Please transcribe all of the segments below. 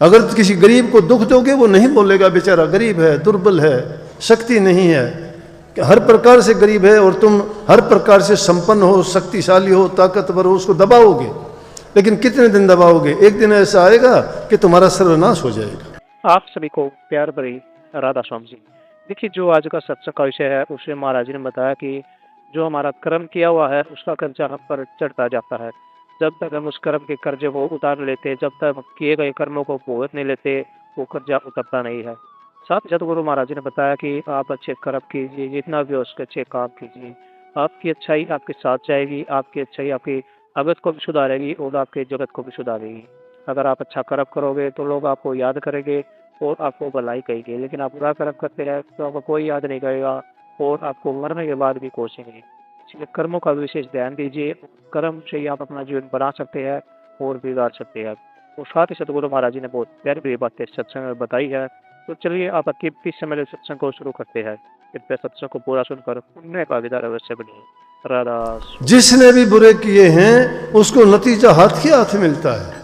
अगर किसी गरीब को दुख दोगे वो नहीं बोलेगा बेचारा गरीब है, दुर्बल है, शक्ति नहीं है। हर प्रकार से गरीब है और तुम हर प्रकार से संपन्न हो, शक्तिशाली हो, ताकतवर हो, उसको दबाओगे। लेकिन कितने दिन दबाओगे? एक दिन ऐसा आएगा कि तुम्हारा सर्वनाश हो जाएगा। आप सभी को प्यार भरी राधा स्वामी जी। देखिए, जो आज का सत्संग का विषय है उसमें महाराज जी ने बताया कि जो हमारा कर्म किया हुआ है उसका कर्जा हम पर चढ़ता जाता है। जब तक हम उस कर्म के कर्जे को उतार लेते, जब तक हम किए गए कर्मों को भुगत नहीं लेते, वो कर्जा उतरता नहीं है। साथ ही सतगुरु महाराज जी ने बताया कि आप अच्छे कर्म कीजिए, जितना भी हो उसके अच्छे काम कीजिए। आपकी अच्छाई आपके साथ जाएगी, आपकी अच्छाई आपकी अगत को भी सुधारेगी और आपके जगत को भी सुधारेगी। अगर आप अच्छा कर्म करोगे तो लोग आपको याद करेंगे और आपको भलाई कहेंगे, लेकिन आप बुरा कर्म करते रहे तो आपको कोई याद नहीं करेगा और आपको मरने के बाद भी कोसेंगे। इसलिए कर्मों का विशेष ध्यान दीजिए। कर्म से ही आप अपना जीवन बना सकते हैं और बिगाड़ सकते हैं। और साथ ही सतगुरु महाराज जी ने बहुत प्यारी प्यारी बातें सत्संग में बताई है। तो चलिए आप कीमती समय सत्संग को शुरू करते हैं। कृपया सत्संग को पूरा सुनकर पुण्य भागीदार अवश्य बनिए। राधा। जिसने भी बुरे किए हैं उसको नतीजा हाथ के हाथ मिलता है।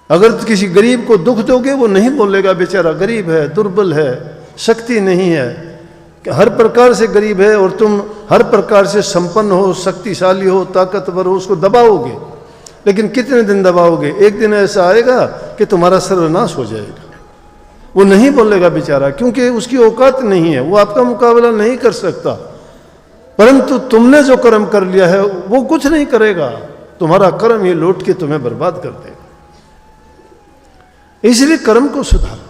अगर किसी गरीब को दुख दोगे वो नहीं बोलेगा बेचारा गरीब है, दुर्बल है, शक्ति नहीं है। हर प्रकार से गरीब है और तुम हर प्रकार से संपन्न हो, शक्तिशाली हो, ताकतवर हो, उसको दबाओगे। लेकिन कितने दिन दबाओगे? एक दिन ऐसा आएगा कि तुम्हारा सर्वनाश हो जाएगा। वो नहीं बोलेगा बेचारा, क्योंकि उसकी औकात नहीं है, वो आपका मुकाबला नहीं कर सकता। परंतु तुमने जो कर्म कर लिया है वो कुछ नहीं करेगा। तुम्हारा कर्म ये लौट के तुम्हें बर्बाद कर देगा। इसलिए कर्म को सुधारो।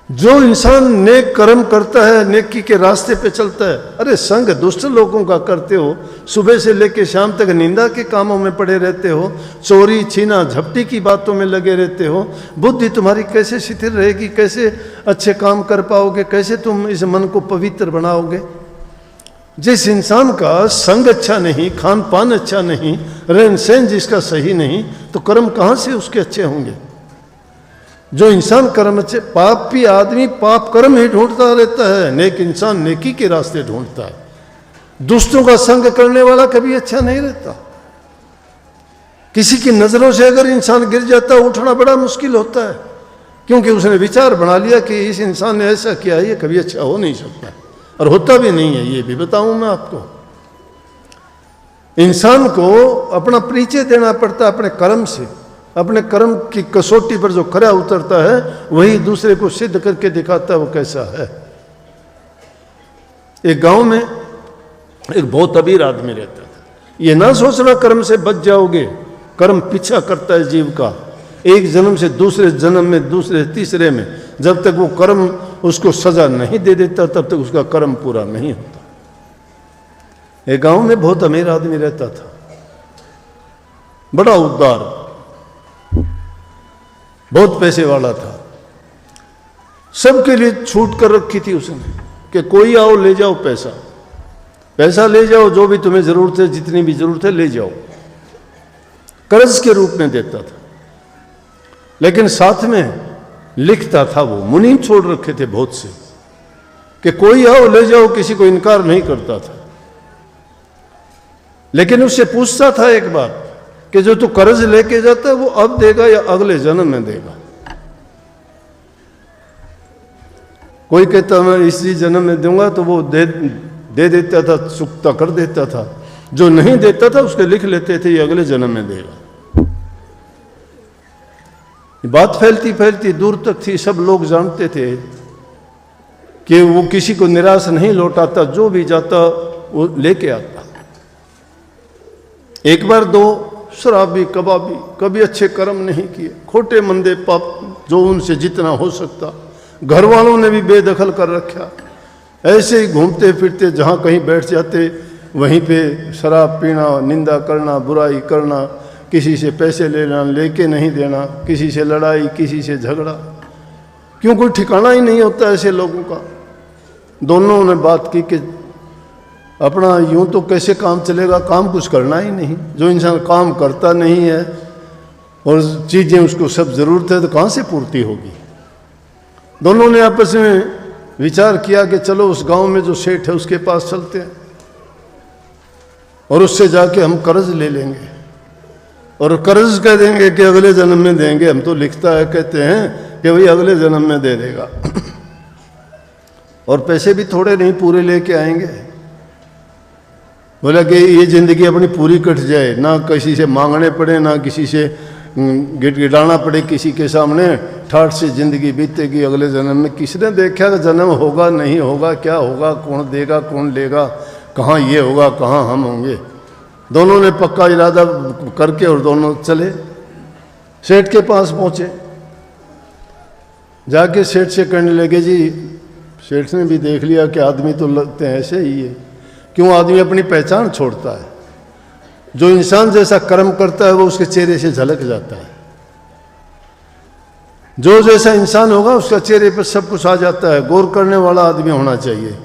जो इंसान नेक कर्म करता है, नेकी के रास्ते पे चलता है। अरे संग दुष्ट लोगों का करते हो, सुबह से लेकर शाम तक निंदा के कामों में पड़े रहते हो, चोरी छीना झपटी की बातों में लगे रहते हो। बुद्धि तुम्हारी कैसे शिथिल रहेगी? कैसे अच्छे काम कर पाओगे? कैसे तुम इस मन को पवित्र बनाओगे? जिस इंसान का संग अच्छा नहीं, खान पान अच्छा नहीं, रहन सहन जिसका सही नहीं, तो कर्म कहाँ से उसके अच्छे होंगे? जो इंसान कर्म अच्छे, पापी आदमी पाप कर्म ही ढूंढता रहता है, नेक इंसान नेकी के रास्ते ढूंढता है। दुष्टों का संग करने वाला कभी अच्छा नहीं रहता। किसी की नजरों से अगर इंसान गिर जाता है, उठना बड़ा मुश्किल होता है, क्योंकि उसने विचार बना लिया कि इस इंसान ने ऐसा किया, ये कभी अच्छा हो नहीं सकता, और होता भी नहीं है। ये भी बताऊं मैं आपको, इंसान को अपना परिचय देना पड़ता है अपने कर्म से। अपने कर्म की कसौटी पर जो खरा उतरता है वही दूसरे को सिद्ध करके दिखाता है वो कैसा है। एक गांव में एक बहुत अमीर आदमी रहता था। ये ना सोचना कर्म से बच जाओगे, कर्म पीछा करता है जीव का, एक जन्म से दूसरे जन्म में, दूसरे तीसरे में, जब तक वो कर्म उसको सजा नहीं दे देता तब तक उसका कर्म पूरा नहीं होता। एक गांव में बहुत अमीर आदमी रहता था, बड़ा उदार, बहुत पैसे वाला था। सबके लिए छूट कर रखी थी उसने कि कोई आओ ले जाओ पैसा, पैसा ले जाओ, जो भी तुम्हें जरूरत है, जितनी भी जरूरत है ले जाओ। कर्ज के रूप में देता था, लेकिन साथ में लिखता था, वो मुनीम छोड़ रखे थे बहुत से कि कोई आओ ले जाओ, किसी को इनकार नहीं करता था। लेकिन उससे पूछता था एक बार कि जो तू कर्ज लेके जाता है वो अब देगा या अगले जन्म में देगा? कोई कहता मैं इसी जन्म में दूंगा, तो वो दे देता था, चुकता कर देता था। जो नहीं देता था उसके लिख लेते थे ये अगले जन्म में देगा। बात फैलती फैलती दूर तक थी, सब लोग जानते थे कि वो किसी को निराश नहीं लौटाता, जो भी जाता वो लेके आता। एक बार दो शराबी कबाबी, कभी अच्छे कर्म नहीं किए, खोटे मंदे पाप जो उनसे जितना हो सकता, घर वालों ने भी बेदखल कर रखा। ऐसे ही घूमते फिरते जहाँ कहीं बैठ जाते वहीं पे शराब पीना, निंदा करना, बुराई करना, किसी से पैसे लेना, लेके नहीं देना, किसी से लड़ाई, किसी से झगड़ा। क्यों? कोई ठिकाना ही नहीं होता ऐसे लोगों का। दोनों ने बात की कि अपना यूं तो कैसे काम चलेगा, काम कुछ करना ही नहीं। जो इंसान काम करता नहीं है और चीज़ें उसको सब ज़रूरत है तो कहाँ से पूर्ति होगी। दोनों ने आपस में विचार किया कि चलो उस गांव में जो सेठ है उसके पास चलते हैं और उससे जाके हम कर्ज ले लेंगे। और कर्ज कह देंगे कि अगले जन्म में देंगे। हम तो लिखता है कहते हैं कि भाई अगले जन्म में दे देगा। और पैसे भी थोड़े नहीं पूरे लेके आएंगे। बोला कि ये जिंदगी अपनी पूरी कट जाए, ना किसी से मांगने पड़े, ना किसी से गिड़गिड़ाना पड़े किसी के सामने, ठाठ से जिंदगी बीतेगी। अगले जन्म में किसने देखा कि जन्म होगा नहीं होगा, क्या होगा, कौन देगा कौन लेगा, कहाँ ये होगा कहाँ हम होंगे। दोनों ने पक्का इरादा करके और दोनों चले, सेठ के पास पहुँचे। जाके सेठ से कहने लगे, जी सेठ ने भी देख लिया कि आदमी तो लगते हैं ऐसे ही है। क्यों आदमी अपनी पहचान छोड़ता है? जो इंसान जैसा कर्म करता है वो उसके चेहरे से झलक जाता है। जो जैसा इंसान होगा उसका चेहरे पर सब कुछ आ जाता है। गौर करने वाला आदमी होना चाहिए।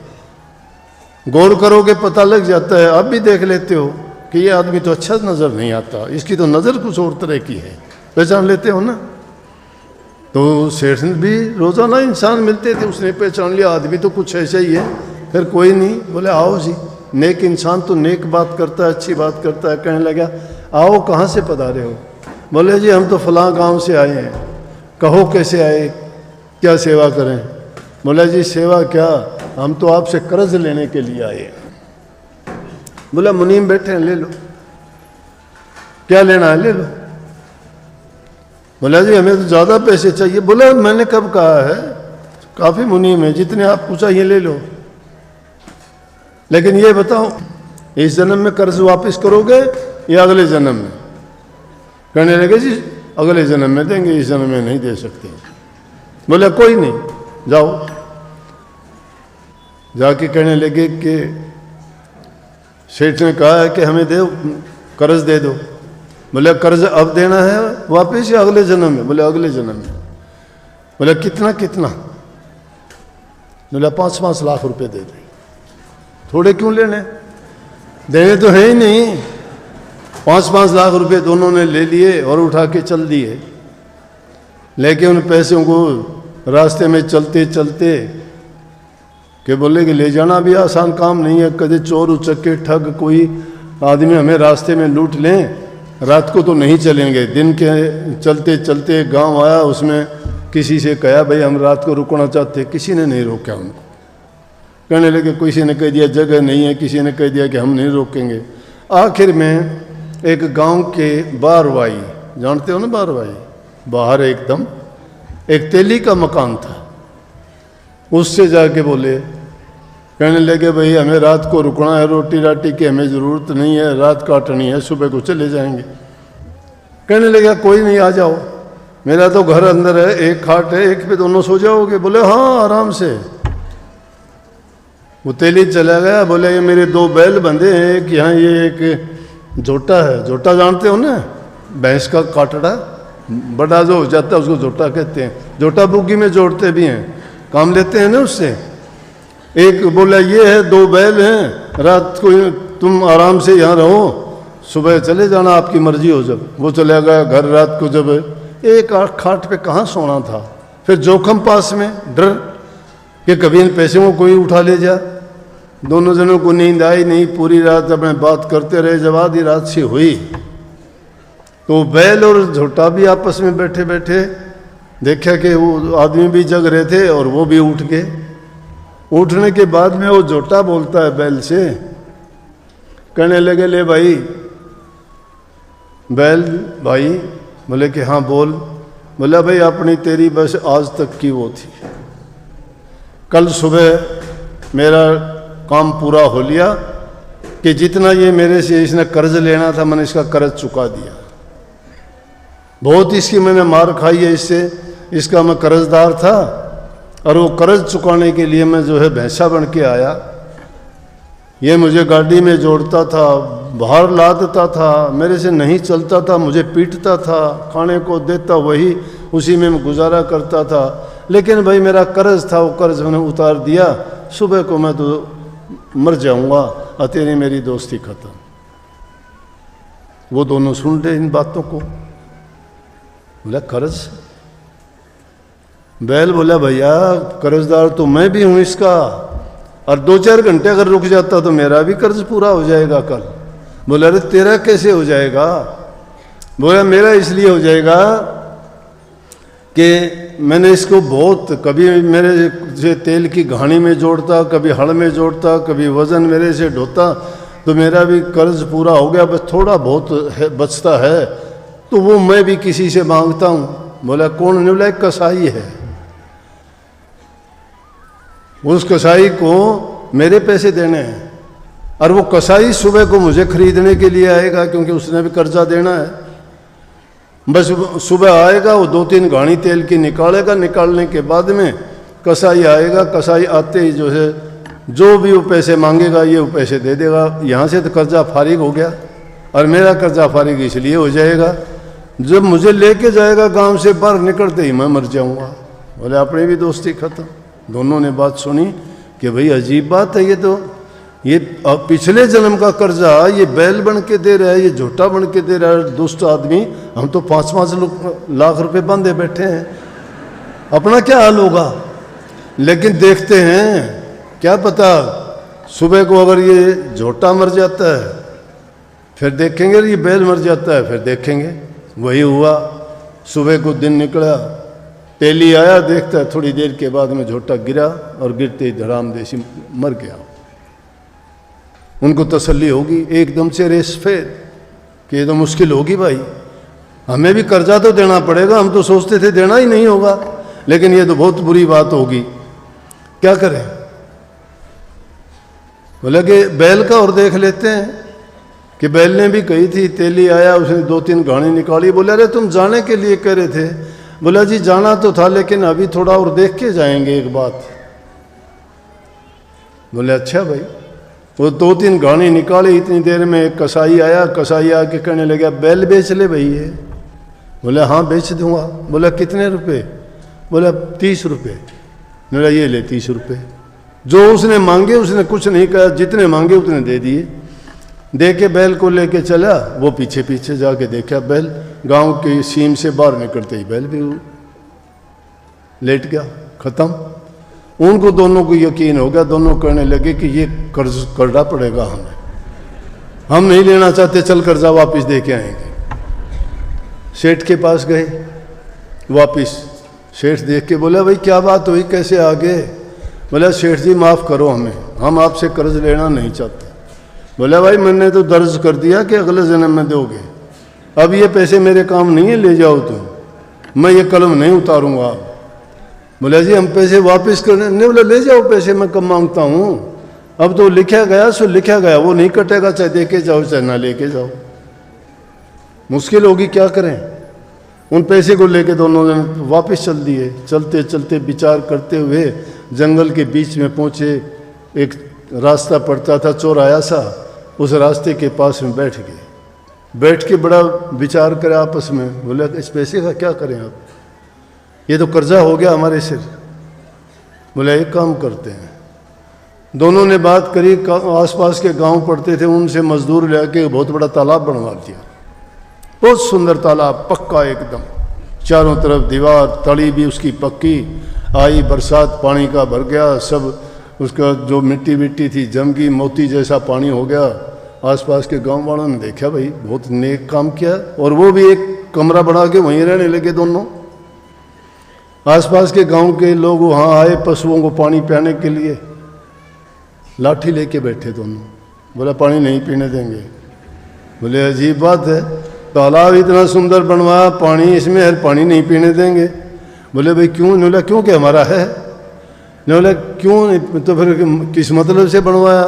गौर करोगे पता लग जाता है। आप भी देख लेते हो कि ये आदमी तो अच्छा नजर नहीं आता, इसकी तो नजर कुछ और तरह की है, पहचान लेते हो ना। तो सेठ भी रोजाना इंसान मिलते थे, उसने पहचान लिया आदमी तो कुछ ऐसा ही है। फिर कोई नहीं, बोले आओ जी। नेक इंसान तो नेक बात करता है, अच्छी बात करता है। कहने लगा, आओ कहाँ से पधारे हो? बोले जी हम तो फलां गांव से आए हैं। कहो कैसे आए, क्या सेवा करें? बोला जी सेवा क्या, हम तो आपसे कर्ज लेने के लिए आए हैं। बोला मुनीम बैठे हैं, ले लो, क्या लेना है ले लो। बोला जी हमें तो ज़्यादा पैसे चाहिए। बोला मैंने कब कहा है, काफ़ी मुनीम है, जितने आपको चाहिए ले लो, लेकिन ये बताओ इस जन्म में कर्ज वापस करोगे या अगले जन्म में? कहने लगे जी अगले जन्म में देंगे, इस जन्म में नहीं दे सकते। बोले कोई नहीं, जाओ। जाके कहने लगे कि सेठ ने कहा है कि हमें दे कर्ज दे दो। बोले कर्ज अब देना है वापस या अगले जन्म में? बोले अगले जन्म में। बोले कितना कितना? बोले 5-5 लाख रुपए दे दे। थोड़े क्यों लेने, देने तो है ही नहीं। 5-5 लाख रुपए दोनों ने ले लिए और उठा के चल दिए। लेके उन पैसों को रास्ते में चलते चलते कि बोले कि ले जाना भी आसान काम नहीं है। कभी चोर उचक्के ठग कोई आदमी हमें रास्ते में लूट लें, रात को तो नहीं चलेंगे। दिन के चलते चलते गांव आया, उसमें किसी से कहा भाई हम रात को रुकना चाहते, किसी ने नहीं रोका उनको। कहने लगे, किसी ने कह दिया जगह नहीं है, किसी ने कह दिया कि हम नहीं रोकेंगे। आखिर में एक गांव के बारवाई, जानते हो ना बारवाई, बाहर एकदम एक तेली का मकान था, उससे जाके बोले, कहने लगे भाई हमें रात को रुकना है, रोटी राटी की हमें ज़रूरत नहीं है, रात काटनी है, सुबह को चले जाएंगे। कहने लगा कोई नहीं, आ जाओ, मेरा तो घर अंदर है, एक खाट है, एक पे दोनों सो जाओगे? बोले हाँ आराम से। वो तेली चला गया। बोले ये मेरे 2 बैल बंधे हैं, एक यहाँ ये एक जोटा है। जोटा जानते हो ना, भैंस का काटड़ा बड़ा जो हो जाता है उसको जोटा कहते हैं। जोटा बुग्गी में जोड़ते भी हैं, काम लेते हैं ना उससे। एक बोला ये है 2 बैल हैं, रात को तुम आराम से यहाँ रहो, सुबह चले जाना, आपकी मर्जी हो। जब वो चला गया घर, रात को जब एक खाट पे कहाँ सोना था। फिर जोखम पास में, डर कि कभी इन पैसे को कोई उठा ले जा। दोनों जनों को नींद आई नहीं, पूरी रात अपने बात करते रहे। जब आधी रात सी हुई तो बैल और झोटा भी आपस में बैठे बैठे देखा कि वो आदमी भी जग रहे थे और वो भी उठ गए। उठने के बाद में वो झोटा बोलता है बैल से, कहने लगे ले भाई, बैल भाई। बोले कि हाँ बोल। बोला भाई अपनी तेरी बस आज तक की वो थी, कल सुबह मेरा काम पूरा हो लिया कि जितना ये मेरे से इसने कर्ज लेना था मैंने इसका कर्ज चुका दिया। बहुत इसकी मैंने मार खाई है इससे, इसका मैं कर्जदार था और वो कर्ज चुकाने के लिए मैं जो है भैंसा बन के आया। ये मुझे गाड़ी में जोड़ता था, बाहर ला देता था, मेरे से नहीं चलता था, मुझे पीटता था, खाने को देता वही, उसी में मैं गुजारा करता था। लेकिन भाई मेरा कर्ज था, वो कर्ज मैंने उतार दिया। सुबह को मैं तो मर जाऊंगा और तेरी मेरी दोस्ती खत्म। वो दोनों सुन रहे इन बातों को। बोला कर्ज? बैल बोला भैया कर्जदार तो मैं भी हूं इसका, और 2-4 घंटे अगर रुक जाता तो मेरा भी कर्ज पूरा हो जाएगा कल। बोला अरे तेरा कैसे हो जाएगा? बोला मेरा इसलिए हो जाएगा कि मैंने इसको बहुत, कभी मेरे से तेल की घानी में जोड़ता, कभी हड़ में जोड़ता, कभी वजन मेरे से ढोता, तो मेरा भी कर्ज पूरा हो गया, बस थोड़ा बहुत है बचता है, तो वो मैं भी किसी से मांगता हूँ। बोला कौन? ने बोला एक कसाई है, उस कसाई को मेरे पैसे देने हैं, और वो कसाई सुबह को मुझे खरीदने के लिए आएगा, क्योंकि उसने भी कर्जा देना है। बस सुबह आएगा, वो 2-3 घानी तेल की निकालेगा, निकालने के बाद में कसाई आएगा, कसाई आते ही जो है जो भी वो पैसे मांगेगा ये वो पैसे दे देगा। यहाँ से तो कर्जा फारिग हो गया, और मेरा कर्जा फारिग इसलिए हो जाएगा जब मुझे लेके जाएगा गांव से बाहर निकलते ही मैं मर जाऊंगा। बोले अपनी भी दोस्ती खत्म। दोनों ने बात सुनी कि भाई अजीब बात है, ये पिछले जन्म का कर्जा ये बैल बन के दे रहा है, ये झोटा बन के दे रहा है दुष्ट आदमी। हम तो 5-5 लाख रुपए बांधे बैठे हैं, अपना क्या हाल होगा। लेकिन देखते हैं, क्या पता सुबह को अगर ये झोटा मर जाता है फिर देखेंगे, ये बैल मर जाता है फिर देखेंगे। वही हुआ, सुबह को दिन निकला, तेली आया, देखता है थोड़ी देर के बाद में झोटा गिरा, और गिरते ही धड़ाम देसी मर गया। उनको तसल्ली होगी, एकदम से रेस फेर कि ये तो मुश्किल होगी भाई, हमें भी कर्जा तो देना पड़ेगा, हम तो सोचते थे देना ही नहीं होगा, लेकिन ये तो बहुत बुरी बात होगी, क्या करें। बोला कि बैल का और देख लेते हैं, कि बैल ने भी कही थी, तेली आया, उसने 2-3 घानी निकाली। बोला अरे तुम जाने के लिए कह रहे थे। बोला जी जाना तो था, लेकिन अभी थोड़ा और देख के जाएंगे एक बात। बोले अच्छा भाई। वो 2-3 घानी निकाली, इतनी देर में एक कसाई आया, कसाई आके कहने लगा बैल बेच ले भाई ये। बोला हाँ बेच दूंगा। बोला कितने रुपए? बोला 30 रुपये। बोला ये ले 30 रुपये। जो उसने मांगे उसने कुछ नहीं कहा, जितने मांगे उतने दे दिए। दे के बैल को लेके चला, वो पीछे पीछे जाके देखा बैल गांव की सीम से बाहर निकलते ही बैल भी लेट गया, खत्म। उनको दोनों को यकीन हो गया, दोनों कहने लगे कि ये कर्ज करना पड़ेगा हमें, हम नहीं लेना चाहते, चल कर्जा वापस दे के आएंगे। सेठ के पास गए वापस, सेठ देख के बोला भाई क्या बात हुई, कैसे आ गए? बोला सेठ जी माफ़ करो हमें, हम आपसे कर्ज लेना नहीं चाहते। बोला भाई मैंने तो दर्ज कर दिया कि अगले जन्म में दोगे, अब ये पैसे मेरे काम नहीं है, ले जाओ तुम, मैं ये कलम नहीं उतारूंगा। बोला जी हम पैसे वापस करने नहीं। बोला ले जाओ पैसे, मैं कम मांगता हूँ, अब तो लिखा गया सो लिखा गया, वो नहीं कटेगा, चाहे दे के जाओ चाहे ना लेके जाओ। मुश्किल होगी, क्या करें। उन पैसे को लेके दोनों जन वापस चल दिए। चलते चलते विचार करते हुए जंगल के बीच में पहुँचे। एक रास्ता पड़ता था चौराया सा, उस रास्ते के पास में बैठ गए। बैठ के बड़ा विचार करे आपस में। बोला इस पैसे का क्या करें अब, ये तो कर्जा हो गया हमारे सिर। बोला एक काम करते हैं। दोनों ने बात करी, आसपास के गांव पड़ते थे, उनसे मजदूर लेके बहुत बड़ा तालाब बनवा दिया। बहुत सुंदर तालाब, पक्का एकदम, चारों तरफ दीवार, तली भी उसकी पक्की। आई बरसात, पानी का भर गया, सब उसका जो मिट्टी मिट्टी थी जम गई, मोती जैसा पानी हो गया। आसपास के गांव वालों ने देखा भाई बहुत नेक काम किया, और वो भी एक कमरा बना के वहीं रहने लगे दोनों। आसपास के गांव के लोग वहाँ आए पशुओं को पानी पिलाने के लिए, लाठी लेके बैठे दोनों। बोला पानी नहीं पीने देंगे। बोले अजीब बात है, तालाब इतना सुंदर बनवाया, पानी इसमें है, पानी नहीं पीने देंगे। बोले भाई क्यों? बोला क्यों क्या हमारा है? बोला क्यों, तो फिर किस मतलब से बनवाया?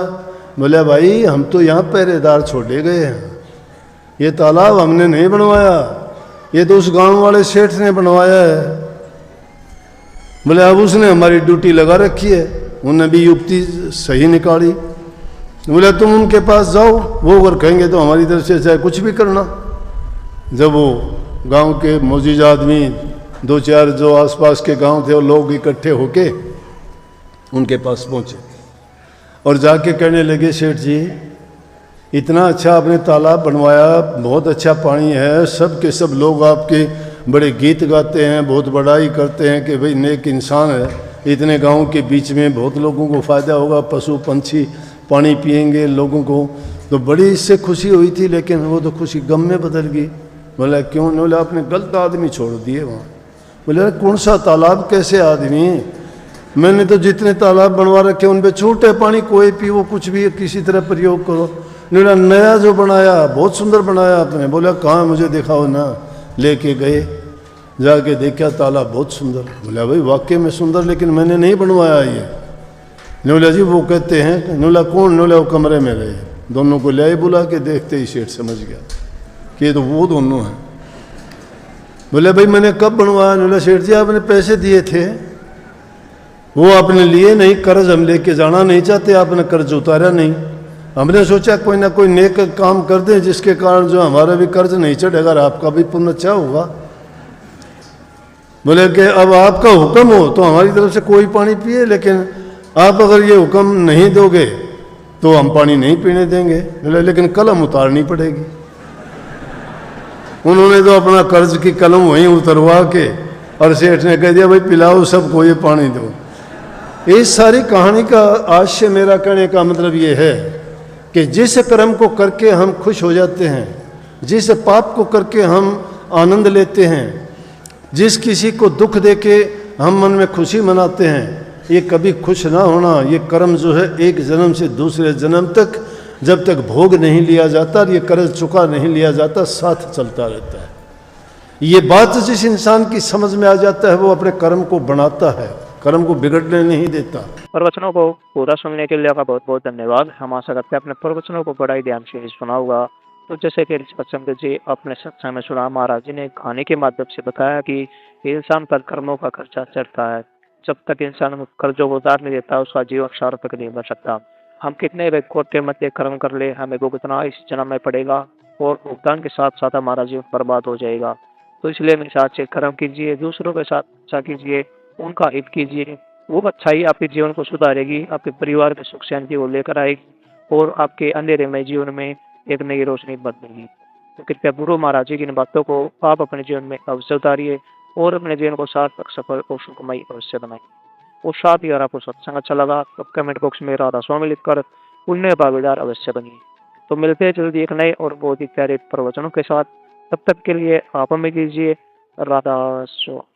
बोले भाई हम तो यहाँ पहरेदार छोड़े गए हैं, ये तालाब हमने नहीं बनवाया, ये तो उस गांव वाले सेठ ने बनवाया है। बोले अब उसने हमारी ड्यूटी लगा रखी है, उन्होंने भी युक्ति सही निकाली। बोले तुम उनके पास जाओ, वो अगर कहेंगे तो हमारी तरफ से चाहे कुछ भी करना। जब वो गांव के मौजूद आदमी 2-4 जो आसपास के गांव थे वो लोग इकट्ठे होके उनके पास पहुंचे और जाके कहने लगे सेठ जी इतना अच्छा आपने तालाब बनवाया, बहुत अच्छा पानी है, सब के सब लोग आपके बड़े गीत गाते हैं, बहुत बड़ाई करते हैं कि भाई नेक इंसान है, इतने गांव के बीच में बहुत लोगों को फ़ायदा होगा, पशु पंछी पानी पिएंगे लोगों को, तो बड़ी इससे खुशी हुई थी। लेकिन वो तो खुशी गम में बदल गई। बोला क्यों? बोला आपने गलत आदमी छोड़ दिए वहाँ। बोले अरे कौन सा तालाब, कैसे आदमी? मैंने तो जितने तालाब बनवा रखे उन पे छूट है, पानी कोई पीवो, कुछ भी किसी तरह प्रयोग करो। बोला नया जो बनाया बहुत सुंदर बनाया आपने। बोला कहाँ, मुझे दिखाओ ना। लेके गए, जाके देखा तालाब बहुत सुंदर। बोला भाई वाकई में सुंदर, लेकिन मैंने नहीं बनवाया ये। नोला जी वो कहते हैं। नोला कौन? नोला वो कमरे में रहे। दोनों को ले बुला के, देखते ही सेठ समझ गया कि ये तो वो दोनों हैं। बोले भाई मैंने कब बनवाया? नोला सेठ जी आपने पैसे दिए थे, वो आपने लिए नहीं, कर्ज हम लेके जाना नहीं चाहते, आपने कर्ज उतारा नहीं। हमने सोचा कोई ना कोई नेक काम कर दें जिसके कारण जो हमारा भी कर्ज नहीं चढ़ेगा और आपका भी पुण्य अच्छा होगा। बोले कि अब आपका हुक्म हो तो हमारी तरफ से कोई पानी पिए, लेकिन आप अगर ये हुक्म नहीं दोगे तो हम पानी नहीं पीने देंगे। बोले लेकिन कलम उतारनी पड़ेगी। उन्होंने तो अपना कर्ज की कलम वहीं उतरवा के और सेठ ने कह दिया भाई पिलाओ सबको ये पानी दो। इस सारी कहानी का आज से मेरा कहने का मतलब ये है कि जिस कर्म को करके हम खुश हो जाते हैं, जिस पाप को करके हम आनंद लेते हैं, जिस किसी को दुख देके हम मन में खुशी मनाते हैं, ये कभी खुश ना होना, ये कर्म जो है एक जन्म से दूसरे जन्म तक जब तक भोग नहीं लिया जाता और ये कर्ज चुका नहीं लिया जाता, साथ चलता रहता है। ये बात जिस इंसान की समझ में आ जाता है वो अपने कर्म को बनाता है, कर्म को बिगड़ने नहीं देता। प्रवचनों को पूरा सुनने के लिए आपका बहुत बहुत धन्यवाद। हम आशा करते हैं अपने प्रवचनों को बड़ा ही ध्यान से सुना होगा। तो जैसे कि सत्संग जी अपने सत्संग में सुना, महाराज जी ने कहानी के माध्यम से बताया कि इंसान पर कर्मों का खर्चा चढ़ता है। जब तक इंसान कर्जों को उतार नहीं देता उसका जीवन सार्थक नहीं बन सकता। हम कितने भी कोटे मध्य कर्म कर ले, हमें भुगतना इस जन्म में पड़ेगा और भुगतान के साथ साथ हमारा जीवन बर्बाद हो जाएगा। तो इसलिए मेरे साथ से कर्म कीजिए, दूसरों के साथ अच्छा कीजिए, उनका हित कीजिए। वो अच्छाई आपके जीवन को सुधारेगी, आपके परिवार में सुख शांति को लेकर आएगी और आपके अंधेरे में जीवन में एक नई रोशनी बदलेगी। तो कृपया गुरु महाराज जी की इन बातों को आप अपने जीवन में अवश्य उतारिए और अपने जीवन को सार्थक, सफल और सुखमय अवश्य बनाइए। और साथ ही अगर आपको सत्संग अच्छा लगा तो कमेंट बॉक्स में राधा स्वामी लिखकर पुण्य भागीदार अवश्य बनिए। तो मिलते हैं जल्दी एक नए और बहुत ही प्यारे प्रवचनों के साथ। तब तक के लिए आप हमें दीजिए राधा स्वामी।